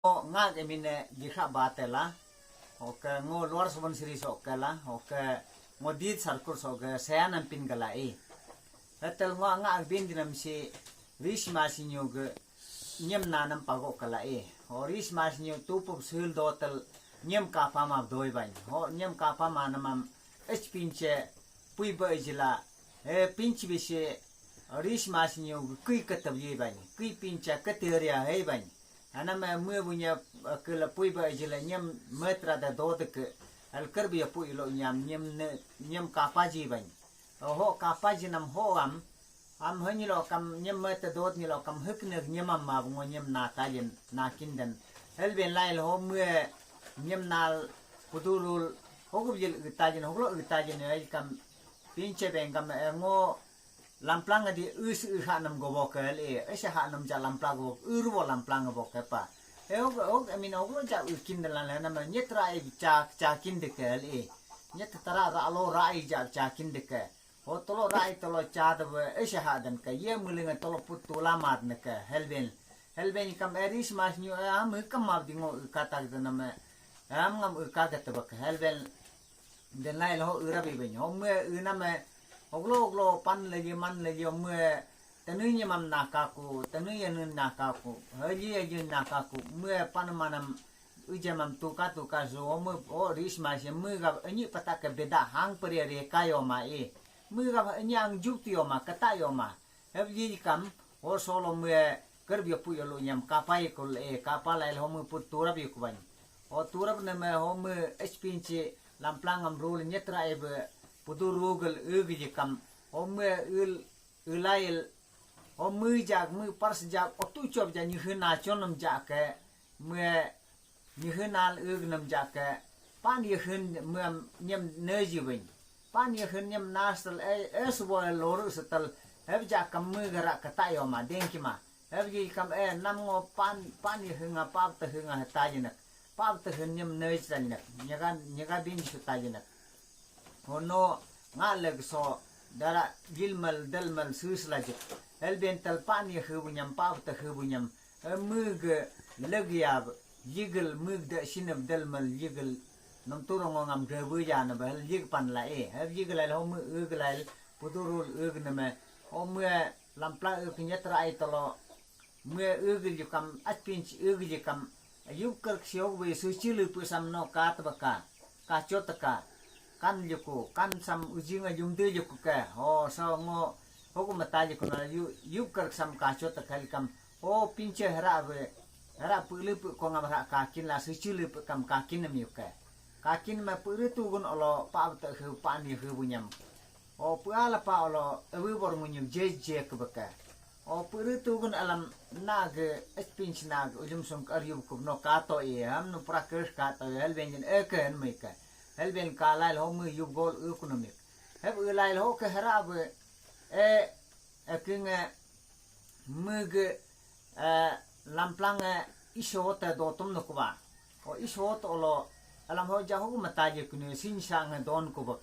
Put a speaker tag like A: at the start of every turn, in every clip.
A: Nga ke mine Likha Bath la oke ngo luar sebon siri oke la oke ngodit sarkur oke sayan ampin gala Hetel nga bin dinam si Rees Maas ge nyem nanam pago kala o Rees Maas tupup sul dotel nyem kapa ma doi bain ho nyem kapa ma namam pinche pui ba ijila pinch bise Rees Maas kui katab ye bain kui pincha kateria he bain anama mue punya ke la pui ba ijila nyem metra da dodek al kerbi pui lo nyem kapa ji bain ho kapa jinam ho am hani lo kam nyem meta dot ni lo kam hukne nyem ma bungo nyem na tajen na kindan helben lail ho mue nyem nal pudurul ho gil tajen ho lo tajen ai kam pinche ben kam ngo lamplang di us hanam go bokel hanam ja lamplang go urwo lamplang go pa ho amin ho ja kindan la na ma nyetra ai cha kindekel nyet tara ra lo rai ja kindekel o tolo rai tolo chad hadan ka ye mulinga tolo putu lamat ne ka helben kam Rees Maas am kam ma dingo kata na me am ngam ka ta bak helben den lai lo urabi ben ho me una me oglo pan legi man legi me tanu ni mam nakaku tanu ye nakaku haji ye nakaku me pan manam ujamam tuka zo me o Rees Maas me ga ani pataka beda hang pare re kayo ma Mưa nyang jukti oma kata yoma hebji kam o solo mue kerbia puyo lo nyam kapai ko kapal el homu put turab yukuban o turab ne me homu expinci lamplang am rul nyetra ebe putu rugel ugi kam homu ulail homu jak mu pars jak o tu chob ja nyhna chonam jak ke mue nyhnal ugnam jak ke pan yhn mem nyem nejibin pan ye nyem nastal eswo lor setel heb ja kam mu gara kata yo ma denki ma heb ji kam nam ngo pan ye hunga pap ta hunga tajinak pap ta nyem nei tajinak nyaga bin su tajinak hono ngaleg so dara gilmal dalmal sus lajik el bental pan ye hubunyam pap ta hubunyam mug legyab yigel mug da shinab dalmal yigel nông turong ngam gebu ya na bel yig pan la heb yig la ho mu ug la pudurul ug na me ho mu lampla ug nyetra ai tolo mu ug ji kam atpinch ug ji kam yuk kar xiog we su chilu pu sam no ka tabaka ka chotaka kan yuku kan sam ujinga yumde yuku ka ho so ngo ho ku mata ji kuna yuk kar sam ka chotaka kam ho pinche hara pulu pu ko ngam ra ka kin la su chilu pu kam ka kin mi ka kakin ma puru tugun olo pa ta hu pan ye hu bunyam o puala pa olo ewu bor munyam je ke baka o puru tugun alam nag espinch nag ujum song aryub ku no ka to am no prakers ka to helben eken meka helben ka lail ho mu yub gol economic heb lail ho ke harab king mug lamplang ishot do tum no kuba o ishot olo alam ho jahu mataje kuni sinsa nga don ko bak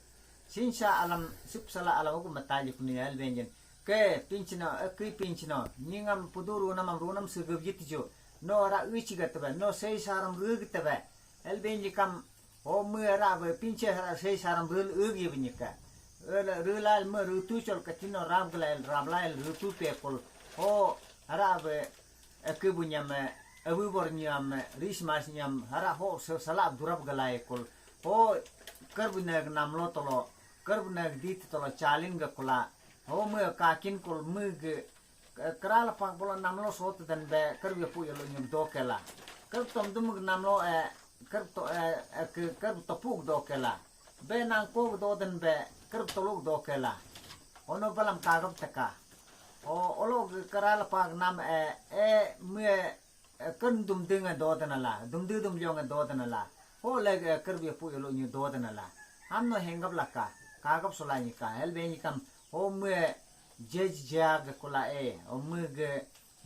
A: sinsa alam sipsala alam ko mataje kuni albenjen ke pinchina ningam puduru namam runam sugub jitjo no ra uchi gatba no sei saram rug taba albenji kam ho mera be pinche ra sei saram rul ugi binika rulal me rutu chol katino ramlail rutu pekol ho ara be akubunyam abu bornyam Rees Maas nyam hara ho salab durab galai kol ho karbunag namlo tolo karbunag dit tolo chalin ga kula ho mu kakin kol mu kral pang bola namlo sot dan be karbi pu yelo nyum dokela karb tom dum namlo karb topuk dokela be nang ko do dan be karb toluk dokela ono balam kagab taka o olo kral pang nam mu kan dum dinga do la dum jonga do la ho leg karbi pu yelo nyu do la amno hengab laka kagab solani ka helbeni kam ho mu jeg kula o mu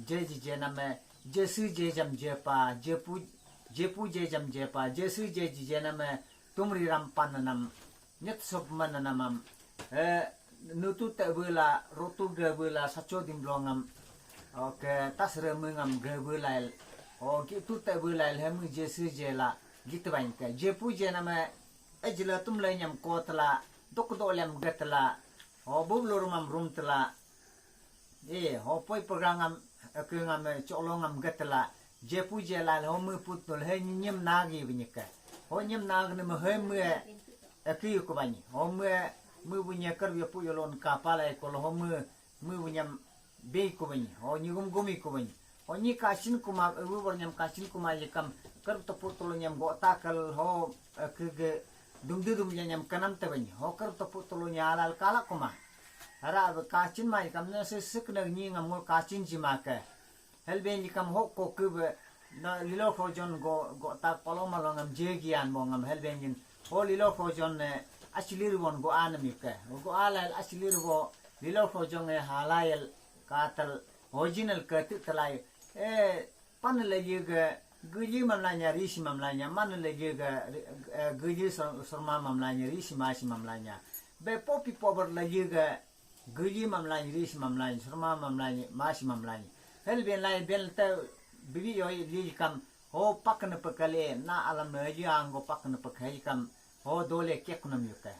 A: je na me jesu je jam je pa jepu je jam je pa jesu je na me tumri ram pan nam nyet sop man namam nutu te bula rotu ge bula sacho dim blongam oke tas remengam ge bula gitu tak boleh lem jesu jela gitu banyak ke jepu je nama ejla tum le nyam ko tela dok do lem gatela bublo rum tela poi program ke ngam colongam gatela jepu jela mu putol he nyem nagi binyaka nyem nag ne he mu aku ko bani mu bunya kar ya pu yolon kapala ko mu bunya be ko bani nyugum gumi ko bani ni kasin kuma uber nyam kasin kuma yekam kar to putol nyam go takal ke dum nyam kanam te bani kar to putol nyalal kala kuma hara kasin mai kam ne sik na ni ngam kasin jimaka helben yekam ko ke na lilo khojon go ta paloma longam jegian bongam helben lilo khojon aslir won go anami ke go alal aslir go lilo khojon halayel katal original ke talai pan lagi ke guji mamlanya risi mamlanya man lagi ke guji surma mamlanya risi masi mamlanya be popi pober lagi ke guji mamlanya risi mamlanya surma mamlanya masi mamlanya helben lai bel te bibi yo li kam pakna pakale na alam ji ango pakna pakai kam dole keknam yuka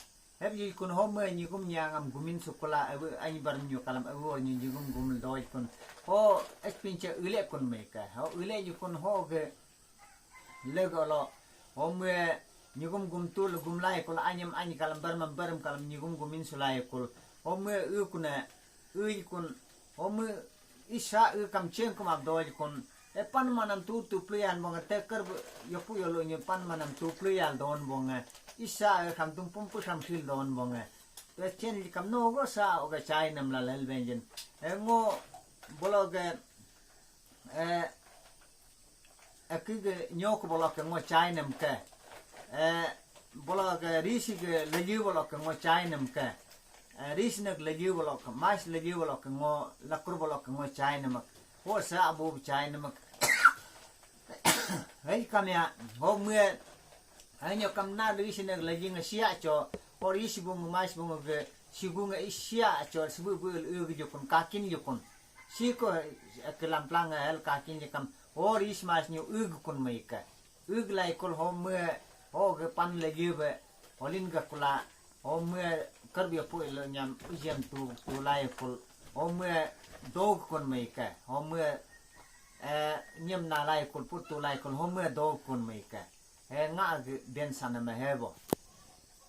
A: hebi kun me ni gum nyangam gumin sukula ai bar nyu kalam ni gum doi kun expinche ule kun meka ule ni kun ge legolo me ni gum tul gum lai kul anyam ani kalam baram kalam ni gumin sulai kul me kuna kun me isa kam chen kum abdoi kun pan manam tu plian bonga teker yopu yolo ni pan manam tu plian don bonga isa kam tum pum pu sam fil don bonga te chen kam no go sa o ga chai nam la lel benjen ngo blog akige nyok blog ngo chai nam ke blog risi ge legi blog ngo chai nam ke risi nak legi blog mas legi blog ngo lakur blog ngo chai nam sa abu chai nam hei kamya mue hanya kam na risi nak lagi ngasia cho isi bung mas bung ge sigung isia cho sibu ge jokon kakin jokon siko kelam plang hel kakin je kam is mas nyu kon meika lai kol mue ge pan lagi be olin ga kula mue karbia pu le nyam jem tu lai kol mue dog kon meika mue nyem na lai kol putu lai kol mue dog kon meika nga ben sana me hebo